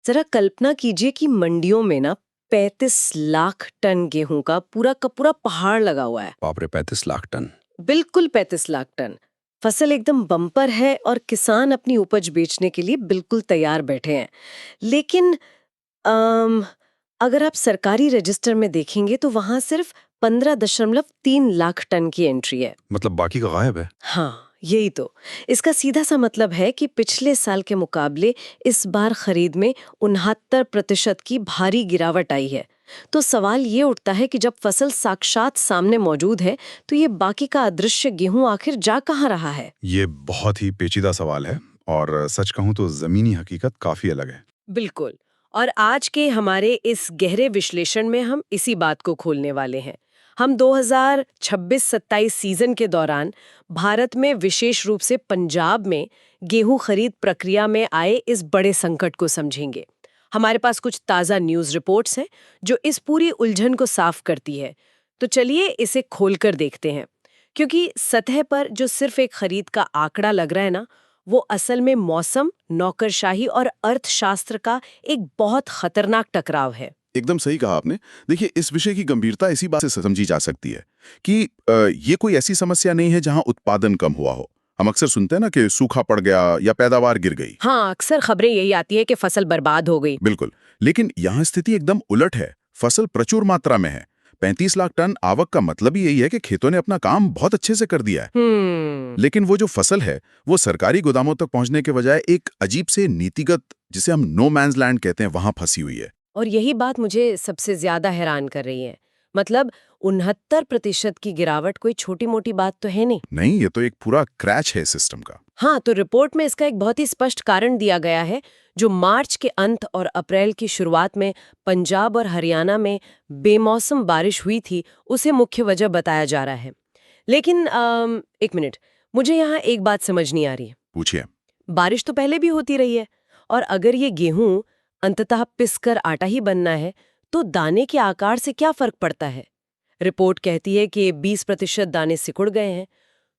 जरा कल्पना कीजिए कि मंडियों में ना 35 लाख टन गेहूं का पूरा पहाड़ लगा हुआ है। बाप रे, 35 लाख टन। बिल्कुल 35 लाख टन। फसल एकदम बम्पर है और किसान अपनी उपज बेचने के लिए बिल्कुल तैयार बैठे हैं। लेकिन अम, अगर आप सरकारी रजिस्टर में देखेंगे तो वहां सिर्फ 15.3 लाख टन की एंट्री है। मतलब बाकी का गायब है। हाँ, यही तो। इसका सीधा सा मतलब है कि पिछले साल के मुकाबले इस बार खरीद में 69% की भारी गिरावट आई है। तो सवाल ये उठता है कि जब फसल साक्षात सामने मौजूद है तो ये बाकी का अदृश्य गेहूं आखिर जा कहाँ रहा है? ये बहुत ही पेचीदा सवाल है और सच कहूं तो जमीनी हकीकत काफी अलग है। बिल्कुल। और आज के हमारे इस गहरे विश्लेषण में हम इसी बात को खोलने वाले हैं। हम 2026-27 सीजन के दौरान भारत में विशेष रूप से पंजाब में गेहूं खरीद प्रक्रिया में आए इस बड़े संकट को समझेंगे। हमारे पास कुछ ताज़ा न्यूज़ रिपोर्ट्स हैं जो इस पूरी उलझन को साफ करती है। तो चलिए इसे खोलकर देखते हैं। क्योंकि सतह पर जो सिर्फ एक खरीद का आंकड़ा लग रहा है ना, वो असल में मौसम, नौकरशाही और अर्थशास्त्र का एक बहुत खतरनाक टकराव है। एकदम सही कहा आपने। देखिए, इस विषय की गंभीरता इसी बात से समझी जा सकती है कि ये कोई ऐसी समस्या नहीं है जहां उत्पादन कम हुआ हो। हम अक्सर सुनते हैं ना कि सूखा पड़ गया या पैदावार गिर गई। हाँ, अक्सर खबरें यही आती है कि फसल बर्बाद हो गई। बिल्कुल, लेकिन यहाँ स्थिति एकदम उलट है। फसल प्रचुर मात्रा में है। 35 लाख टन आवक का मतलब ही यही है कि खेतों ने अपना काम बहुत अच्छे से कर दिया है। लेकिन वो जो फसल है, वो सरकारी गोदामों तक पहुंचने के बजाय एक अजीब से नीतिगत, जिसे हम नो मैन्स लैंड कहते हैं, वहां फंसी हुई है। और यही बात मुझे सबसे ज्यादा हैरान कर रही है। मतलब 69% की गिरावट कोई छोटी मोटी बात तो है नहीं। नहीं, ये तो एक पूरा क्रैच है सिस्टम का। हाँ, तो रिपोर्ट में इसका एक बहुत ही स्पष्ट कारण दिया गया है। जो मार्च के अंत और अप्रैल की शुरुआत में पंजाब और हरियाणा में बेमौसम बारिश हुई थी, उसे मुख्य वजह बताया जा रहा है। लेकिन एक मिनट, मुझे यहाँ एक बात समझ नहीं आ रही है। पूछिए। बारिश तो पहले भी होती रही है, और अगर ये गेहूं अंततः पिसकर आटा ही बनना है तो दाने के आकार से क्या फर्क पड़ता है? रिपोर्ट कहती है कि 20% दाने सिकुड़ गए हैं।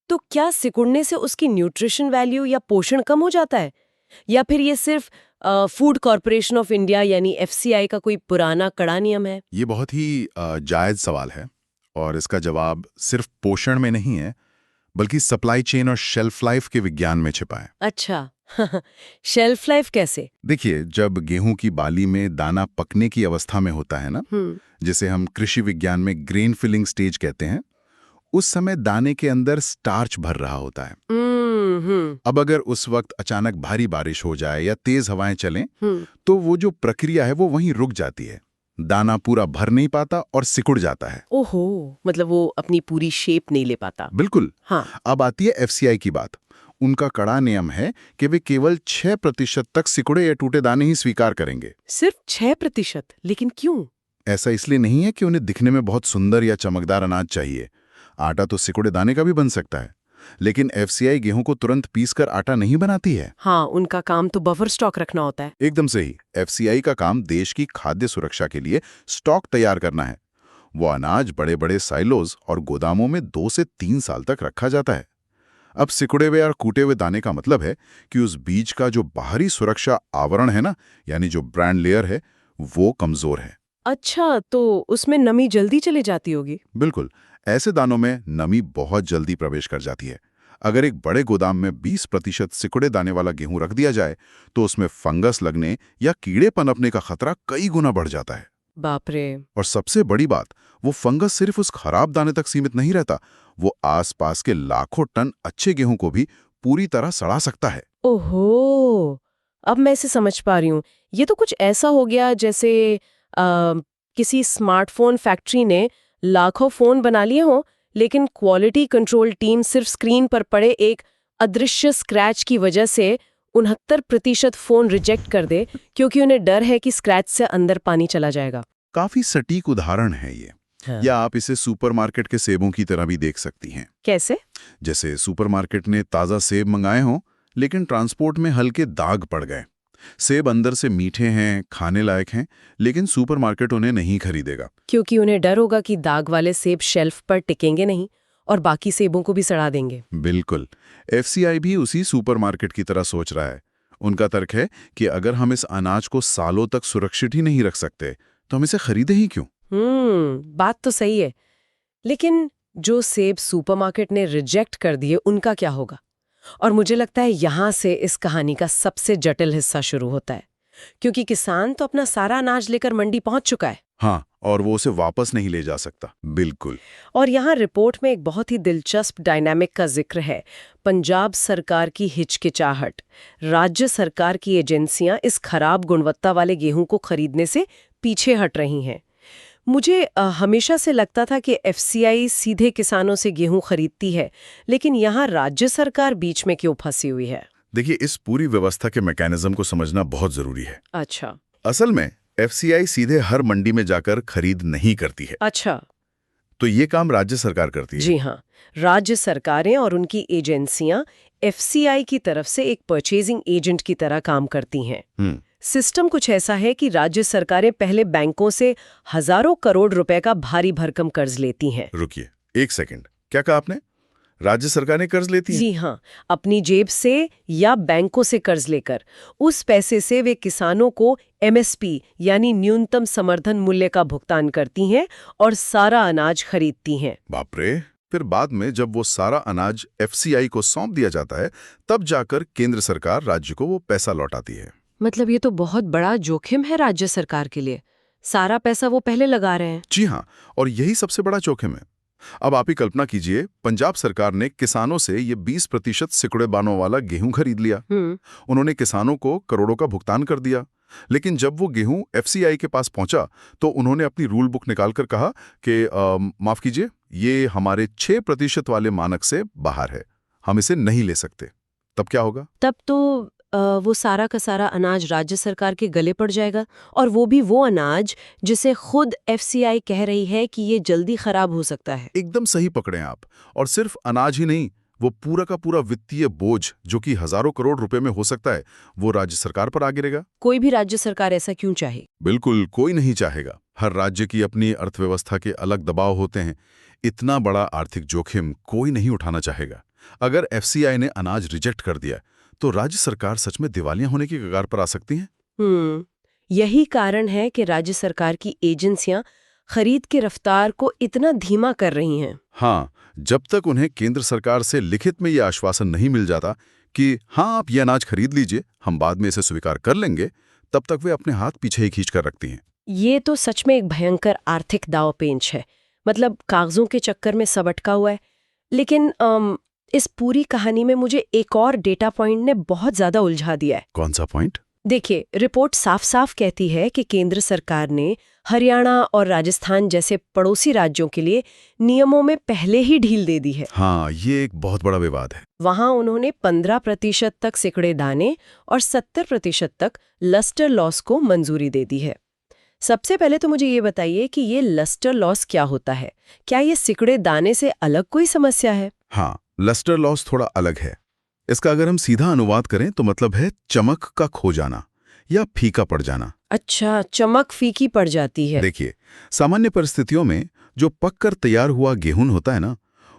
तो क्या सिकुड़ने से उसकी न्यूट्रिशन वैल्यू या पोषण कम हो जाता है, या फिर ये सिर्फ फूड कॉरपोरेशन ऑफ इंडिया यानी एफसीआई का कोई पुराना कड़ा नियम है? ये बहुत ही जायज सवाल है और इसका जवाब सिर्फ पोषण में नहीं है, बल्कि सप्लाई चेन और शेल्फ लाइफ के विज्ञान में छिपा है। अच्छा। शेल्फ लाइफ कैसे? देखिए, जब गेहूं की बाली में दाना पकने की अवस्था में होता है ना, जिसे हम कृषि विज्ञान में ग्रेन फिलिंग स्टेज कहते हैं, उस समय दाने के अंदर स्टार्च भर रहा होता है। अब अगर उस वक्त अचानक भारी बारिश हो जाए या तेज हवाएं चलें, तो वो जो प्रक्रिया है वो वहीं रुक जाती है। दाना पूरा भर नहीं पाता और सिकुड़ जाता है। ओहो, मतलब वो अपनी पूरी शेप नहीं ले पाता। बिल्कुल। हाँ। अब आती है एफसीआई की बात। उनका कड़ा नियम है कि वे केवल 6% तक सिकुड़े या टूटे दाने ही स्वीकार करेंगे। सिर्फ 6%? लेकिन क्यों? ऐसा इसलिए नहीं है कि उन्हें दिखने में बहुत सुंदर या चमकदार अनाज चाहिए। आटा तो सिकुड़े दाने का भी बन सकता है, लेकिन एफसीआई गेहूं को तुरंत पीसकर आटा नहीं बनाती है। हाँ, उनका काम तो बफर स्टॉक रखना होता है। एकदम सही। एफसीआई का काम देश की खाद्य सुरक्षा के लिए स्टॉक तैयार करना है। वो अनाज बड़े बड़े साइलोज और गोदामों में 2 से 3 साल तक रखा जाता है। अब सिकुड़े हुए और कूटे हुए दाने का मतलब है कि उस बीज का जो बाहरी सुरक्षा आवरण है ना, यानी जो ब्रांड लेयर है, वो कमजोर है। अच्छा, तो उसमें नमी जल्दी चली जाती होगी। बिल्कुल, ऐसे दानों में नमी बहुत जल्दी प्रवेश कर जाती है। अगर एक बड़े गोदाम में 20% सिकुड़े दाने वाला गेहूं रख दिया जाए तो उसमें फंगस लगने या कीड़े पनपने का खतरा कई गुना बढ़ जाता है। बाप रे। और सबसे बड़ी बात, वो फंगस सिर्फ उस खराब दाने तक सीमित नहीं रहता, वो आसपास के लाखों टन अच्छे गेहूं को भी पूरी तरह सड़ा सकता है। ओहो, अब मैं इसे समझ पा रही हूँ। ये तो कुछ ऐसा हो गया जैसे किसी स्मार्टफोन फैक्ट्री ने लाखों फोन बना लिए हों, लेकिन क्वालिटी कंट्रोल टीम सिर्फ स्क्रीन पर पड़े एक अदृश्य स्क्रैच की वजह से 69% फोन रिजेक्ट कर दे, क्योंकि उन्हें डर है कि स्क्रैच से अंदर पानी चला जाएगा। काफी सटीक उदाहरण है ये। हाँ। या आप इसे सुपरमार्केट के सेबों की तरह भी देख सकती हैं। कैसे? जैसे सुपरमार्केट ने ताज़ा सेब मंगाए हों, लेकिन ट्रांसपोर्ट में हल्के दाग पड़ गए। सेब अंदर से मीठे हैं, खाने लायक हैं, लेकिन सुपरमार्केट उन्हें नहीं खरीदेगा। क्योंकि उन्हें डर होगा कि दाग वाले सेब शेल्फ पर टिकेंगे नहीं और बाकी सेबों को भी सड़ा देंगे। बिल्कुल। एफसीआई भी उसी सुपरमार्केट की तरह सोच रहा है। उनका तर्क है कि अगर हम इस अनाज को सालों तक सुरक्षित ही नहीं रख सकते तो हम इसे खरीदे ही क्यों? बात तो सही है। लेकिन जो सेब सुपरमार्केट ने रिजेक्ट कर दिए उनका क्या होगा? और मुझे लगता है यहाँ से इस कहानी का सबसे जटिल हिस्सा शुरू होता है, क्योंकि किसान तो अपना सारा अनाज लेकर मंडी पहुंच चुका है। हाँ, और वो उसे वापस नहीं ले जा सकता। बिल्कुल। और यहाँ रिपोर्ट में एक बहुत ही दिलचस्प डायनामिक का जिक्र है, पंजाब सरकार की हिचकिचाहट। राज्य सरकार की एजेंसियां इस खराब गुणवत्ता वाले गेहूं को खरीदने से पीछे हट रही हैं। मुझे हमेशा से लगता था कि एफसीआई सीधे किसानों से गेहूं खरीदती है, लेकिन यहाँ राज्य सरकार बीच में क्यों फंसी हुई है? देखिए, इस पूरी व्यवस्था के मैकेनिज्म को समझना बहुत जरूरी है। अच्छा। असल में एफसीआई सीधे हर मंडी में जाकर खरीद नहीं करती है। अच्छा। तो ये काम राज्य सरकार करती है। जी हाँ, राज्य सरकारें और उनकी एजेंसियां एफसीआई की तरफ से एक परचेजिंग एजेंट की तरह काम करती हैं। सिस्टम कुछ ऐसा है कि राज्य सरकारें पहले बैंकों से हजारों करोड़ रुपए का भारी भरकम कर्ज लेती हैं। रुकिए, एक सेकंड, क्या कहा आपने? राज्य सरकारें कर्ज लेती हैं? जी हाँ, अपनी जेब से या बैंकों से कर्ज लेकर उस पैसे से वे किसानों को एमएसपी यानी न्यूनतम समर्थन मूल्य का भुगतान करती हैं और सारा अनाज खरीदती हैं। बाप रे! फिर बाद में जब वो सारा अनाज एफसीआई को सौंप दिया जाता है, तब जाकर केंद्र सरकार राज्य को वो पैसा लौटाती है। मतलब ये तो बहुत बड़ा जोखिम है राज्य सरकार के लिए। सारा पैसा वो पहले लगा रहे हैं। जी हाँ, और यही सबसे बड़ा जोखिम है। अब आप ही कल्पना कीजिए, पंजाब सरकार ने किसानों से ये 20% सिकुड़े बानों वाला गेहूं खरीद लिया। उन्होंने किसानों को करोड़ों का भुगतान कर दिया, लेकिन जब वो गेहूं एफसीआई के पास पहुंचा तो उन्होंने अपनी रूल बुक निकालकर कहा कि माफ कीजिए, ये हमारे 6% वाले मानक से बाहर है, हम इसे नहीं ले सकते। तब क्या होगा? तब तो वो सारा का सारा अनाज राज्य सरकार के गले पड़ जाएगा, और वो भी वो अनाज जिसे खुद एफसीआई कह रही है कि ये जल्दी खराब हो सकता है। एकदम सही पकड़े आप। और सिर्फ अनाज ही नहीं, वो पूरा का पूरा वित्तीय बोझ जो कि हजारों करोड़ रुपए में हो सकता है, वो राज्य सरकार पर आ गिरेगा। कोई भी राज्य सरकार ऐसा क्यों चाहे? बिल्कुल, कोई नहीं चाहेगा। हर राज्य की अपनी अर्थव्यवस्था के अलग दबाव होते हैं। इतना बड़ा आर्थिक जोखिम कोई नहीं उठाना चाहेगा। अगर एफसीआई ने अनाज रिजेक्ट कर दिया तो राज्य सरकार सच में दिवालिया होने की कगार पर आ सकती हैं। यही कारण है कि राज्य सरकार की एजेंसियां खरीद की रफ्तार को इतना धीमा कर रही हैं। हाँ, जब तक उन्हें केंद्र सरकार से लिखित में यह आश्वासन नहीं मिल जाता कि हाँ, आप ये अनाज खरीद लीजिए, हम बाद में इसे स्वीकार कर लेंगे, तब तक वे अपने हाथ पीछे ही खींच कर रखती हैं। ये तो सच में एक भयंकर आर्थिक दांवपेच है। मतलब कागजों के चक्कर में सब अटका हुआ है। लेकिन इस पूरी कहानी में मुझे एक और डेटा पॉइंट ने बहुत ज्यादा उलझा दिया है। कौन सा पॉइंट? देखिए, रिपोर्ट साफ साफ कहती है कि केंद्र सरकार ने हरियाणा और राजस्थान जैसे पड़ोसी राज्यों के लिए नियमों में पहले ही ढील दे दी है। हाँ, ये एक बहुत बड़ा विवाद है। वहां उन्होंने 15% तक सिकुड़े दाने और 70% तक लस्टर लॉस को मंजूरी दे दी है। सबसे पहले तो मुझे ये बताइए कि ये लस्टर लॉस क्या होता है? क्या ये सिकुड़े दाने से अलग कोई समस्या है? हाँ, लस्टर लॉस थोड़ा अलग है। इसका अगर हम सीधा अनुवाद करें तो मतलब है चमक का खो जाना या फीका पड़ जाना। अच्छा, चमक फीकी पड़ जाती है। देखिए, सामान्य परिस्थितियों में जो पककर तैयार हुआ गेहूं होता है ना,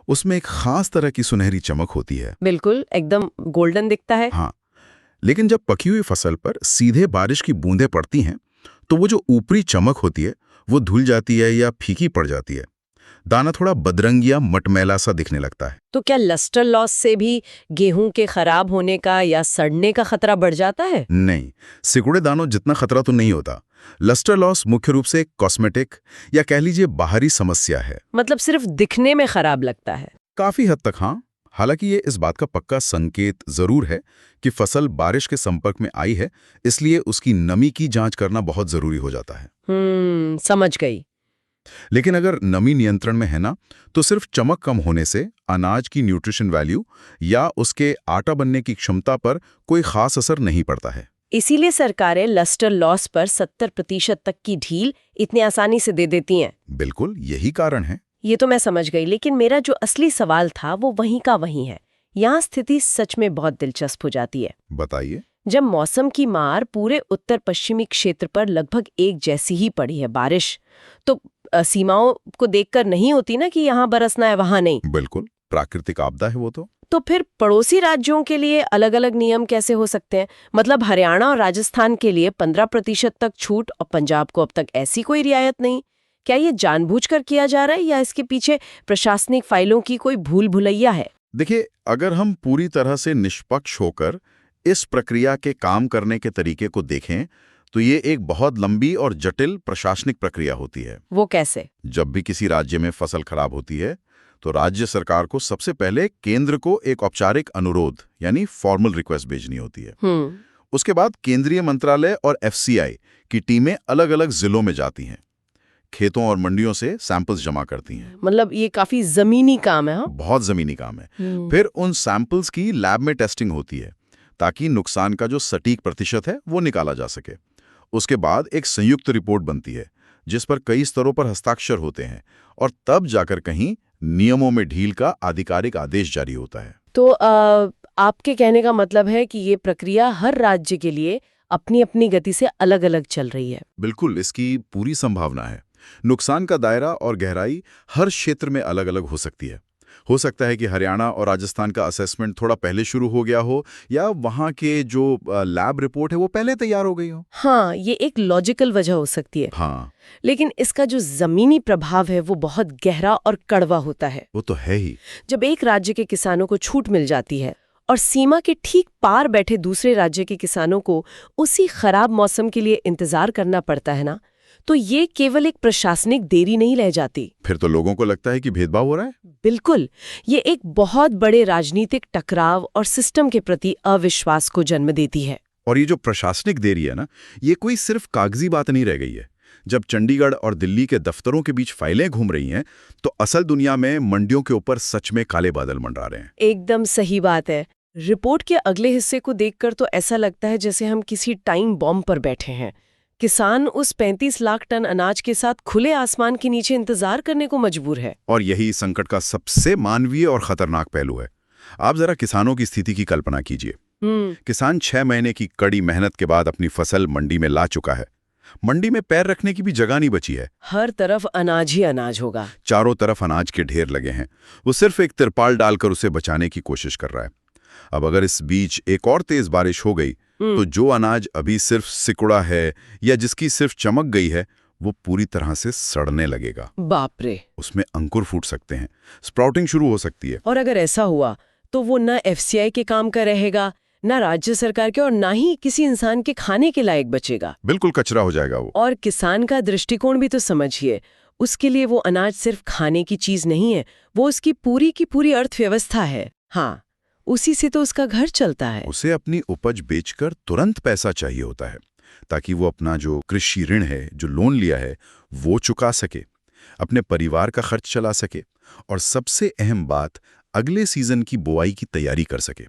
उसमें एक खास तरह की सुनहरी चमक होती है। बिल्कुल, एकदम गोल्डन दिखता है। हाँ, लेकिन जब पकी हुई फसल पर सीधे बारिश की बूंदें पड़ती हैं तो वो जो ऊपरी चमक होती है वो धुल जाती है या फीकी पड़ जाती है। दाना थोड़ा बदरंग या मटमैला सा दिखने लगता है। तो क्या लस्टर लॉस से भी गेहूं के खराब होने का या सड़ने का खतरा बढ़ जाता है? नहीं, सिकुड़े दानों जितना खतरा तो नहीं होता। लस्टर लॉस मुख्य रूप से कॉस्मेटिक या कह लीजिए बाहरी समस्या है। मतलब सिर्फ दिखने में खराब लगता है? काफी हद तक हाँ। हालांकि ये इस बात का पक्का संकेत जरूर है कि फसल बारिश के संपर्क में आई है, इसलिए उसकी नमी की जांच करना बहुत जरूरी हो जाता है। समझ गई। लेकिन अगर नमी नियंत्रण में है ना, तो सिर्फ चमक कम होने से अनाज की न्यूट्रिशन वैल्यू या उसके आटा बनने की क्षमता पर कोई खास असर नहीं पड़ता है। इसीलिए सरकारें लस्टर लॉस पर 70% तक की ढील इतनी आसानी से दे देती हैं। बिल्कुल, यही कारण है। ये तो मैं समझ गई, लेकिन मेरा जो असली सवाल था वो वहीं का वहीं है। यहाँ स्थिति सच में बहुत दिलचस्प हो जाती है। बताइए। जब मौसम की मार पूरे उत्तर पश्चिमी क्षेत्र पर लगभग एक जैसी ही पड़ी है बारिश, तो सीमाओं को देखकर नहीं होती ना कि यहाँ बरसना है वहां नहीं। बिल्कुल, प्राकृतिक आपदा है वो तो। तो फिर पड़ोसी राज्यों के लिए अलग अलग नियम कैसे हो सकते हैं? मतलब हरियाणा और राजस्थान के लिए 15% तक छूट और पंजाब को अब तक ऐसी कोई रियायत नहीं। क्या ये जानबूझकर किया जा रहा है या इसके पीछे प्रशासनिक फाइलों की कोई भूल भुलैया है? देखिए, अगर हम पूरी तरह से निष्पक्ष होकर इस प्रक्रिया के काम करने के तरीके को देखें तो ये एक बहुत लंबी और जटिल प्रशासनिक प्रक्रिया होती है। वो कैसे? जब भी किसी राज्य में फसल खराब होती है तो राज्य सरकार को सबसे पहले केंद्र को एक औपचारिक अनुरोध यानी फॉर्मल रिक्वेस्ट भेजनी होती है। उसके बाद केंद्रीय मंत्रालय और एफसीआई की टीमें अलग अलग जिलों में जाती हैं, खेतों और मंडियों से सैंपल्स जमा करती हैं। मतलब ये काफी जमीनी काम है। हाँ, बहुत जमीनी काम है। फिर उन सैंपल्स की लैब में टेस्टिंग होती है ताकि नुकसान का जो सटीक प्रतिशत है वो निकाला जा सके। उसके बाद एक संयुक्त रिपोर्ट बनती है जिस पर कई स्तरों पर हस्ताक्षर होते हैं और तब जाकर कहीं नियमों में ढील का आधिकारिक आदेश जारी होता है। तो आपके कहने का मतलब है कि ये प्रक्रिया हर राज्य के लिए अपनी अपनी गति से अलग अलग चल रही है। बिल्कुल, इसकी पूरी संभावना है। नुकसान का दायरा और गहराई हर क्षेत्र में अलग अलग हो सकती है। हो सकता है कि हरियाणा और राजस्थान का असेसमेंट थोड़ा पहले शुरू हो गया हो या वहाँ के जो लैब रिपोर्ट है वो पहले तैयार हो गई हो। हाँ, ये एक लॉजिकल वजह हो सकती है। हाँ, लेकिन इसका जो जमीनी प्रभाव है वो बहुत गहरा और कड़वा होता है। वो तो है ही। जब एक राज्य के किसानों को छूट मिल जाती है और सीमा के ठीक पार बैठे दूसरे राज्य के किसानों को उसी खराब मौसम के लिए इंतजार करना पड़ता है ना, तो ये केवल एक प्रशासनिक देरी नहीं रह जाती। फिर तो लोगों को लगता है कि भेदभाव हो रहा है। बिल्कुल, ये एक बहुत बड़े राजनीतिक टकराव और सिस्टम के प्रति अविश्वास को जन्म देती है। और ये जो प्रशासनिक देरी है ना, ये कोई सिर्फ कागजी बात नहीं रह गई है। जब चंडीगढ़ और दिल्ली के दफ्तरों के बीच फाइलें घूम रही हैं तो असल दुनिया में मंडियों के ऊपर सच में काले बादल मंडरा रहे हैं। एकदम सही बात है। रिपोर्ट के अगले हिस्से को देखकर तो ऐसा लगता है जैसे हम किसी टाइम बॉम्ब पर बैठे हैं। किसान उस 35 लाख टन अनाज के साथ खुले आसमान के नीचे इंतजार करने को मजबूर है। और यही संकट का सबसे मानवीय और खतरनाक पहलू है। आप जरा किसानों की स्थिति की कल्पना कीजिए। किसान 6 महीने की कड़ी मेहनत के बाद अपनी फसल मंडी में ला चुका है। मंडी में पैर रखने की भी जगह नहीं बची है। हर तरफ अनाज ही अनाज होगा। चारों तरफ अनाज के ढेर लगे हैं। वो सिर्फ एक तिरपाल डालकर उसे बचाने की कोशिश कर रहा है। अब अगर इस बीच एक और तेज बारिश हो गई तो जो अनाज अभी सिर्फ सिकुड़ा है या जिसकी सिर्फ चमक गई है वो पूरी तरह से सड़ने लगेगा। बाप रे! उसमें अंकुर फूट सकते हैं, स्प्राउटिंग शुरू हो सकती है। और अगर ऐसा हुआ तो वो ना एफसीआई के काम का रहेगा, ना राज्य सरकार के, और ना ही किसी इंसान के खाने के लायक बचेगा। बिल्कुल कचरा हो जाएगा वो। और किसान का दृष्टिकोण भी तो समझिए। उसके लिए वो अनाज सिर्फ खाने की चीज नहीं है, वो उसकी पूरी की पूरी अर्थव्यवस्था है। हाँ, उसी से तो उसका घर चलता है। उसे अपनी उपज बेचकर तुरंत पैसा चाहिए होता है ताकि वो अपना जो कृषि ऋण है, जो लोन लिया है, वो चुका सके, अपने परिवार का खर्च चला सके और सबसे अहम बात, अगले सीजन की बुआई की तैयारी कर सके।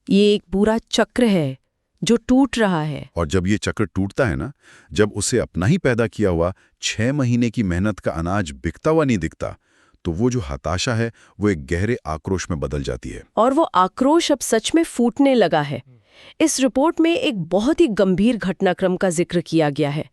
ये एक पूरा चक्र है जो टूट रहा है। और जब ये चक्र टूटता है ना, जब उसे अपना ही पैदा किया हुआ 6 महीने की मेहनत का अनाज बिकता हुआ नहीं दिखता, तो वो जो हताशा है वो एक गहरे आक्रोश में बदल जाती है। और वो आक्रोश अब सच में फूटने लगा है। इस रिपोर्ट में एक बहुत ही गंभीर घटनाक्रम का जिक्र किया गया है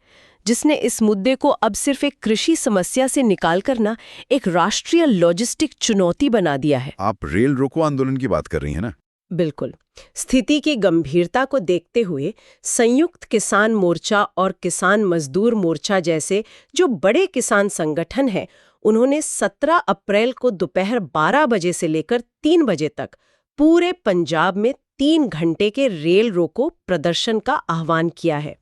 जिसने इस मुद्दे को अब सिर्फ एक कृषि समस्या से निकाल कर ना एक राष्ट्रीय लॉजिस्टिक चुनौती बना दिया है। आप रेल रोको आंदोलन की बात कर रही हैं ना? बिल्कुल। स्थिति की गंभीरता को देखते हुए संयुक्त किसान मोर्चा और किसान मजदूर मोर्चा जैसे जो बड़े किसान संगठन हैं, उन्होंने 17 अप्रैल को दोपहर 12 बजे से लेकर 3 बजे तक पूरे पंजाब में 3 घंटे के रेल रोको प्रदर्शन का आह्वान किया है।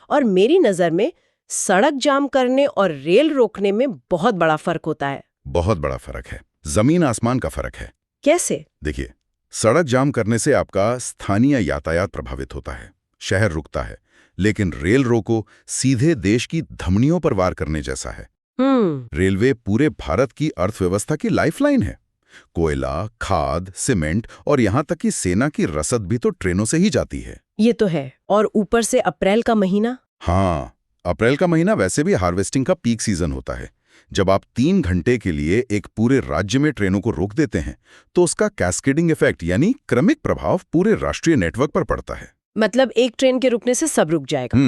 और मेरी नज़र में सड़क जाम करने और रेल रोकने में बहुत बड़ा फर्क होता है। बहुत बड़ा फर्क है, जमीन आसमान का फर्क है। कैसे? देखिए, सड़क जाम करने से आपका स्थानीय यातायात प्रभावित होता है, शहर रुकता है, लेकिन रेल रोको सीधे देश की धमनियों पर वार करने जैसा है। रेलवे पूरे भारत की अर्थव्यवस्था की लाइफलाइन है। कोयला, खाद, सीमेंट और यहाँ तक कि सेना की रसद भी तो ट्रेनों से ही जाती है। ये तो है। और ऊपर से अप्रैल का महीना। हाँ, अप्रैल का महीना वैसे भी हार्वेस्टिंग का पीक सीजन होता है। जब आप 3 घंटे के लिए एक पूरे राज्य में ट्रेनों को रोक देते हैं तो उसका कैस्केडिंग इफेक्ट यानी क्रमिक प्रभाव पूरे राष्ट्रीय नेटवर्क पर पड़ता है। मतलब एक ट्रेन के रुकने से सब रुक जाएगा।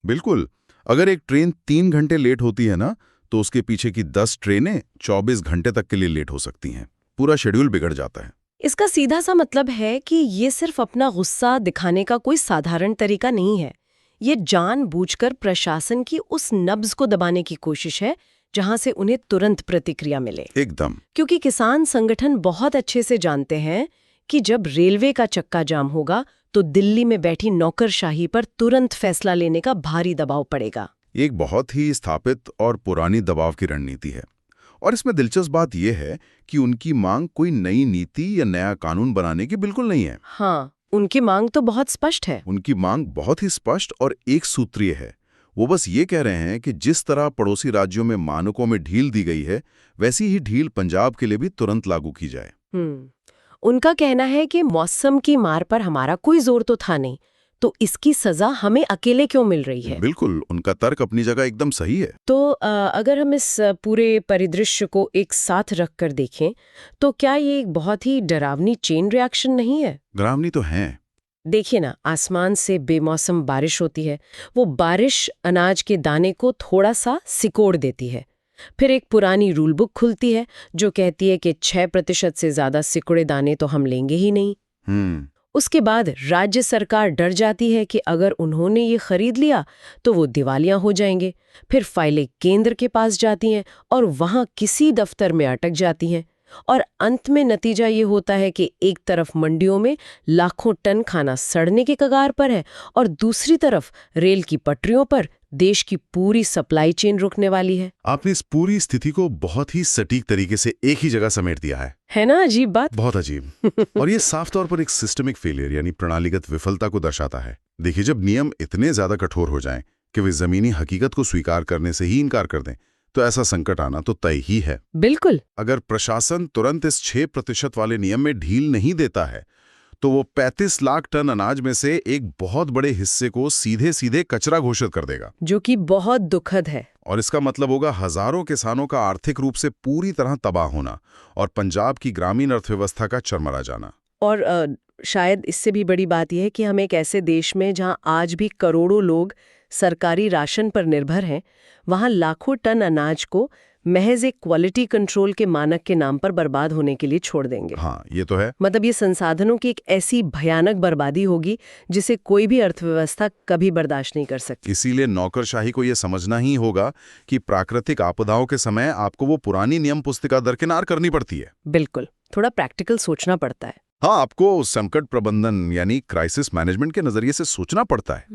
बिल्कुल। अगर एक ट्रेन 3 घंटे लेट होती है ना, तो उसके पीछे की 10 ट्रेनें 24 घंटे तक के लिए लेट हो सकती हैं। पूरा शेड्यूल बिगड़ जाता है। इसका सीधा सा मतलब है कि ये सिर्फ अपना गुस्सा दिखाने का कोई साधारण तरीका नहीं है। ये जानबूझकर प्रशासन की उस नब्ज को दबाने की कोशिश है जहां से उन्हें तुरंत प्रतिक्रिया मिले। एकदम। क्योंकि किसान संगठन बहुत अच्छे से जानते हैं कि जब रेलवे का चक्का जाम होगा तो दिल्ली में बैठी नौकरशाही पर तुरंत फैसला लेने का भारी दबाव पड़ेगा। एक बहुत ही स्थापित और पुरानी दबाव की रणनीति है। और इसमें दिलचस्प बात यह है कि उनकी मांग कोई नई नीति या नया कानून बनाने की बिल्कुल नहीं है। हाँ, उनकी मांग तो बहुत स्पष्ट है। उनकी मांग बहुत ही स्पष्ट और एक सूत्रीय है। वो बस ये कह रहे हैं कि जिस तरह पड़ोसी राज्यों में मानकों में ढील दी गई है, वैसी ही ढील पंजाब के लिए भी तुरंत लागू की जाए। उनका कहना है कि मौसम की मार पर हमारा कोई जोर तो था नहीं, तो इसकी सजा हमें अकेले क्यों मिल रही है। बिल्कुल, उनका तर्क अपनी जगह एकदम सही है। तो अगर हम इस पूरे परिदृश्य को एक साथ रखकर देखें तो क्या ये एक बहुत ही डरावनी चेन रिएक्शन नहीं है? डरावनी तो है। देखिए ना, आसमान से बेमौसम बारिश होती है। वो बारिश अनाज के दाने को थोड़ा सा सिकोड़ देती है। फिर एक पुरानी रूल बुक खुलती है जो कहती है कि 6% से ज्यादा सिकुड़े दाने तो हम लेंगे ही नहीं। उसके बाद राज्य सरकार डर जाती है कि अगर उन्होंने ये खरीद लिया तो वो दिवालिया हो जाएंगे। फिर फाइलें केंद्र के पास जाती हैं और वहां किसी दफ्तर में अटक जाती हैं। और अंत में नतीजा ये होता है कि एक तरफ मंडियों में लाखों टन खाना सड़ने के कगार पर है और दूसरी तरफ रेल की पटरियों पर देश की पूरी सप्लाई चेन रुकने वाली है। आपने इस पूरी स्थिति को बहुत ही सटीक तरीके से एक ही जगह समेट दिया है ना? अजीब बात। बहुत अजीब। और ये साफ तौर पर एक सिस्टमिक फेलियर यानी प्रणालीगत विफलता को दर्शाता है। देखिए, जब नियम इतने ज्यादा कठोर हो जाएं कि वे जमीनी हकीकत को स्वीकार करने से ही इनकार कर दें, तो ऐसा संकट आना तो तय ही है। बिल्कुल। अगर प्रशासन तुरंत इस 6% वाले नियम में ढील नहीं देता है तो वो 35 लाख टन अनाज में से एक बहुत बड़े हिस्से को सीधे सीधे कचरा घोषित कर देगा, जो कि बहुत दुखद है। और इसका मतलब होगा हजारों किसानों का आर्थिक रूप से पूरी तरह तबाह होना और पंजाब की ग्रामीण अर्थव्यवस्था का चरमरा जाना। और शायद इससे भी बड़ी बात यह है कि हम एक ऐसे देश में जहां आज भी करोड़ों लोग सरकारी राशन पर निर्भर हैं, वहां लाखों टन अनाज को महज एक क्वालिटी कंट्रोल के मानक के नाम पर बर्बाद होने के लिए छोड़ देंगे। हाँ, ये तो है। मतलब ये संसाधनों की एक ऐसी भयानक बर्बादी होगी जिसे कोई भी अर्थव्यवस्था कभी बर्दाश्त नहीं कर सकती। इसीलिए नौकरशाही को यह समझना ही होगा कि प्राकृतिक आपदाओं के समय आपको वो पुरानी नियम पुस्तिका दरकिनार करनी पड़ती है। बिल्कुल, थोड़ा प्रैक्टिकल सोचना पड़ता है। हाँ, आपको संकट प्रबंधन यानी क्राइसिस मैनेजमेंट के नजरिए से सोचना पड़ता है।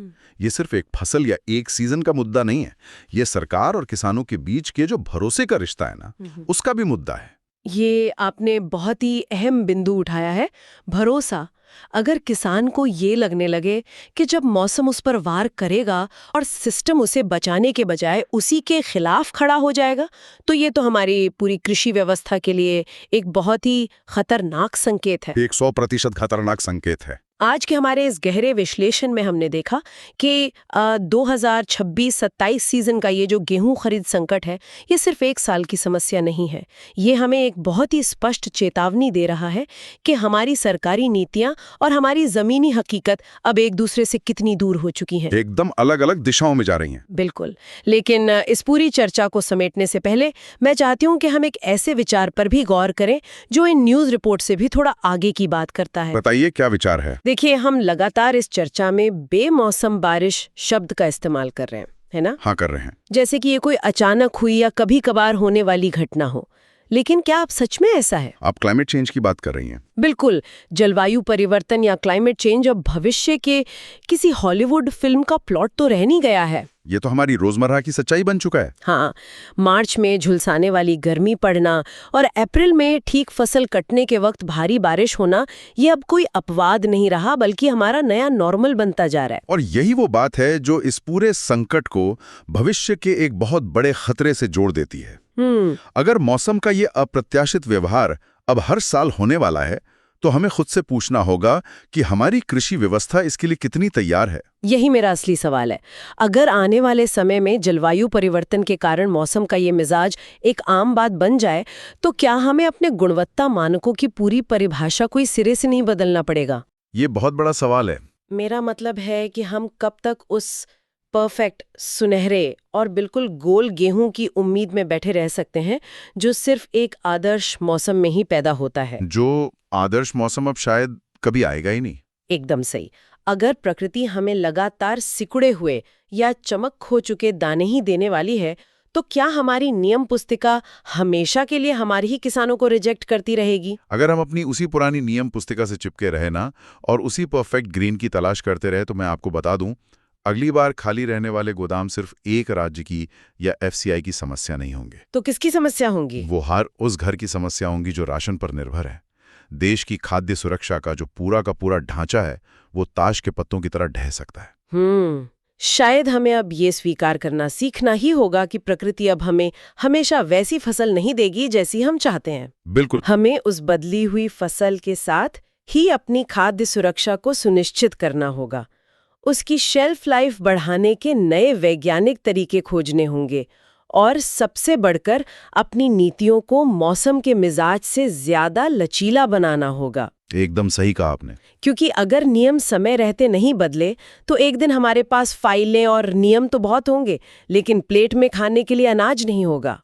ये सिर्फ एक फसल या एक सीजन का मुद्दा नहीं है, ये सरकार और किसानों के बीच के जो भरोसे का रिश्ता है ना, उसका भी मुद्दा है। ये आपने बहुत ही अहम बिंदु उठाया है, भरोसा। अगर किसान को ये लगने लगे कि जब मौसम उस पर वार करेगा और सिस्टम उसे बचाने के बजाय उसी के खिलाफ खड़ा हो जाएगा, तो ये तो हमारी पूरी कृषि व्यवस्था के लिए एक बहुत ही खतरनाक संकेत है। 100% खतरनाक संकेत है। आज के हमारे इस गहरे विश्लेषण में हमने देखा कि 2026-27 सीजन का ये जो गेहूं खरीद संकट है, ये सिर्फ एक साल की समस्या नहीं है। ये हमें एक बहुत ही स्पष्ट चेतावनी दे रहा है कि हमारी सरकारी नीतियां और हमारी जमीनी हकीकत अब एक दूसरे से कितनी दूर हो चुकी हैं। एकदम अलग-अलग दिशाओं में जा रही हैं। बिल्कुल। लेकिन इस पूरी चर्चा को समेटने से पहले मैं चाहती हूँ कि हम एक ऐसे विचार पर भी गौर करें जो इन न्यूज रिपोर्ट से भी थोड़ा आगे की बात करता है। बताइए, क्या विचार है? देखिए, हम लगातार इस चर्चा में बेमौसम बारिश शब्द का इस्तेमाल कर रहे हैं, है ना? हाँ, कर रहे हैं। जैसे कि ये कोई अचानक हुई या कभी कभार होने वाली घटना हो। लेकिन क्या आप सच में ऐसा है? आप क्लाइमेट चेंज की बात कर रही हैं। बिल्कुल। जलवायु परिवर्तन या क्लाइमेट चेंज अब भविष्य के किसी हॉलीवुड फिल्म का प्लॉट तो रह नहीं गया है। ये तो हमारी रोजमर्रा की सच्चाई बन चुका है। हाँ, मार्च में झुलसाने वाली गर्मी पड़ना और अप्रैल में ठीक फसल कटने के वक्त भारी बारिश होना, ये अब कोई अपवाद नहीं रहा, बल्कि हमारा नया नॉर्मल बनता जा रहा है। और यही वो बात है जो इस पूरे संकट को भविष्य के एक बहुत बड़े खतरे से जोड़ देती है। अगर मौसम का ये अप्रत्याशित व्यवहार अब हर साल होने वाला है, तो हमें खुद से पूछना होगा कि हमारी कृषि व्यवस्था इसके लिए कितनी तैयार है। यही मेरा असली सवाल है। अगर आने वाले समय में जलवायु परिवर्तन के कारण मौसम का ये मिजाज एक आम बात बन जाए, तो क्या हमें अपने गुणवत्ता मानकों की पूरी परिभाषा कोई सिरे से नहीं बदलना पड़ेगा? ये बहुत बड़ा सवाल है। मेरा मतलब है कि हम कब तक उस परफेक्ट, सुनहरे और बिल्कुल गोल गेहूं की उम्मीद में बैठे रह सकते हैं, जो सिर्फ एक आदर्श मौसम में ही पैदा होता है। जो आदर्श मौसम अब शायद कभी आएगा ही नहीं। एकदम सही। अगर प्रकृति हमें लगातार सिकुड़े हुए या चमक खो चुके दाने ही देने वाली है, तो क्या हमारी नियम पुस्तिका हमेशा के लिए हमारे ही किसानों को रिजेक्ट करती रहेगी? अगर हम अपनी उसी पुरानी नियम पुस्तिका से चिपके रहे ना और उसी परफेक्ट ग्रीन की तलाश करते रहे, तो मैं आपको बता दूं, अगली बार खाली रहने वाले गोदाम सिर्फ एक राज्य की या एफसीआई की समस्या नहीं होंगे। तो किसकी समस्या होंगी? वो हर उस घर की समस्या होंगी जो राशन पर निर्भर है। देश की खाद्य सुरक्षा का जो पूरा का पूरा ढांचा है, वो ताश के पत्तों की तरह ढह सकता है। शायद हमें अब ये स्वीकार करना सीखना ही होगा कि प्रकृति अब हमें हमेशा वैसी फसल नहीं देगी जैसी हम चाहते हैं। बिल्कुल। हमें उस बदली हुई फसल के साथ ही अपनी खाद्य सुरक्षा को सुनिश्चित करना होगा। उसकी शेल्फ लाइफ बढ़ाने के नए वैज्ञानिक तरीके खोजने होंगे और सबसे बढ़कर अपनी नीतियों को मौसम के मिजाज से ज्यादा लचीला बनाना होगा। एकदम सही कहा आपने। क्योंकि अगर नियम समय रहते नहीं बदले, तो एक दिन हमारे पास फाइलें और नियम तो बहुत होंगे, लेकिन प्लेट में खाने के लिए अनाज नहीं होगा।